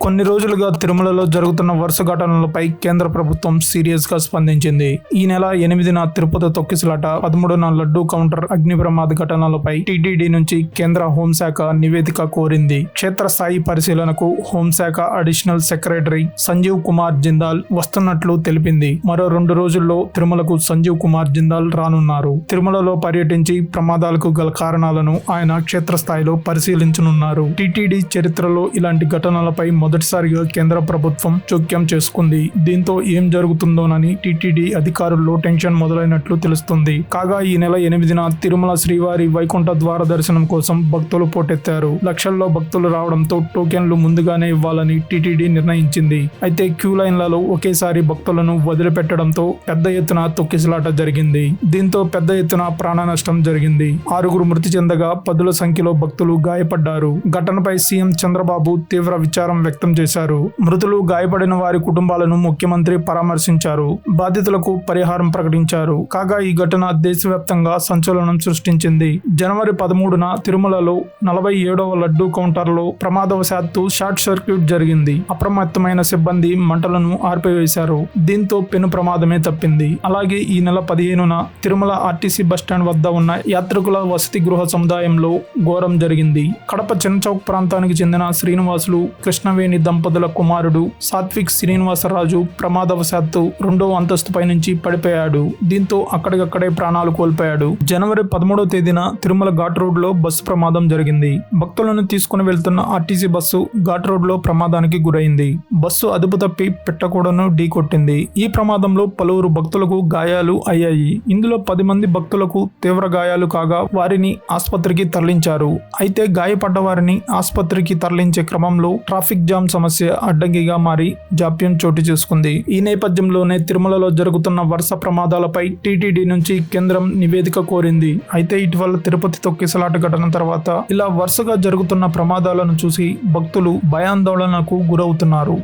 కొన్ని రోజులుగా తిరుమలలో జరుగుతున్న వరుస ఘటనలపై కేంద్ర ప్రభుత్వం సీరియస్ గా స్పందించింది. ఈ నెల 8న తిరుపతి తొక్కిసలాట, 13న లడ్డూ కౌంటర్ అగ్ని ప్రమాద ఘటనలపై టీటీడీ నుంచి కేంద్ర హోంశాఖ నివేదిక కోరింది. క్షేత్రస్థాయి పరిశీలనకు హోంశాఖ అడిషనల్ సెక్రటరీ సంజీవ్ కుమార్ జిందాల్ వస్తున్నట్లు తెలిపింది. మరో 2 రోజుల్లో తిరుమలకు సంజీవ్ కుమార్ జిందాల్ రానున్నారు. తిరుమలలో పర్యటించి ప్రమాదాలకు గల కారణాలను ఆయన క్షేత్రస్థాయిలో పరిశీలించనున్నారు. టీటీడీ చరిత్రలో ఇలాంటి ఘటనలపై మొదటిసారిగా కేంద్ర ప్రభుత్వం జోక్యం చేసుకుంది. దీంతో ఏం జరుగుతుందోనని టీటీడీ అధికారుల్లో టెన్షన్ మొదలైనట్లు తెలుస్తుంది. కాగా ఈ నెల 8న తిరుమల శ్రీవారి వైకుంఠ ద్వార దర్శనం కోసం భక్తులు పోటెత్తారు. లక్షల్లో భక్తులు రావడంతో టోకెన్లు ముందుగానే ఇవ్వాలని టీటీడీ నిర్ణయించింది. అయితే క్యూ లైన్లలో ఒకేసారి భక్తులను వదిలిపెట్టడంతో పెద్ద ఎత్తున తొక్కిసలాట జరిగింది. దీంతో పెద్ద ఎత్తున ప్రాణ నష్టం జరిగింది. 6 మృతి చెందగా 10ల సంఖ్యలో భక్తులు గాయపడ్డారు. ఘటనపై సీఎం చంద్రబాబు తీవ్ర విచారం వ్యక్తం చేశారు. మృతులు, గాయపడిన వారి కుటుంబాలను ముఖ్యమంత్రి పరామర్శించారు. బాధితులకు పరిహారం ప్రకటించారు. కాగా ఈ ఘటన దేశవ్యాప్తంగా సంచలనం సృష్టించింది. జనవరి 13న తిరుమలలో 47వ లడ్డూ కౌంటర్లో ప్రమాదవశాత్తు షార్ట్ సర్క్యూట్ జరిగింది. అప్రమత్తమైన సిబ్బంది మంటలను ఆర్పివేశారు. దీంతో పెను ప్రమాదమే తప్పింది. అలాగే ఈ నెల 15న తిరుమల ఆర్టీసీ బస్టాండ్ వద్ద ఉన్న యాత్రికుల వసతి గృహ సముదాయంలో ఘోరం జరిగింది. కడప చిన్నచౌక్ ప్రాంతానికి చెందిన శ్రీనివాసులు, కృష్ణవేణి దంపతుల కుమారుడు సాత్విక్ శ్రీనివాసరాజు ప్రమాదవశాత్తు 2వ అంతస్తుపై నుంచి పడిపోయాడు. దీంతో అక్కడికక్కడే ప్రాణాలు కోల్పోయాడు. జనవరి 13వ తేదీన తిరుమల ఘాట్ రోడ్ లో బస్సు ప్రమాదం జరిగింది. భక్తులను తీసుకుని వెళ్తున్న ఆర్టీసీ బస్సు ఘాట్ రోడ్ లో ప్రమాదానికి గురైంది. బస్సు అదుపు తప్పి పెట్టకూడను ఢీకొట్టింది. ఈ ప్రమాదంలో పలువురు భక్తులకు గాయాలు అయ్యాయి. ఇందులో 10 మంది భక్తులకు తీవ్ర గాయాలు కాగా వారిని ఆసుపత్రికి తరలించారు. అయితే గాయపడ్డ వారిని ఆసుపత్రికి తరలించే క్రమంలో ట్రాఫిక్ జామ్ సమస్య అడ్డంకిగా మారి జాప్యం చోటు చేసుకుంది. ఈ నేపథ్యంలోనే తిరుమలలో జరుగుతున్న వరుస ప్రమాదాలపై టీటీడీ నుంచి కేంద్రం నివేదిక కోరింది. అయితే ఇటీవల తిరుపతి తొక్కిసలాట ఘటన తర్వాత ఇలా వరుసగా జరుగుతున్న ప్రమాదాలను చూసి భక్తులు భయాందోళనకు గురవుతున్నారు.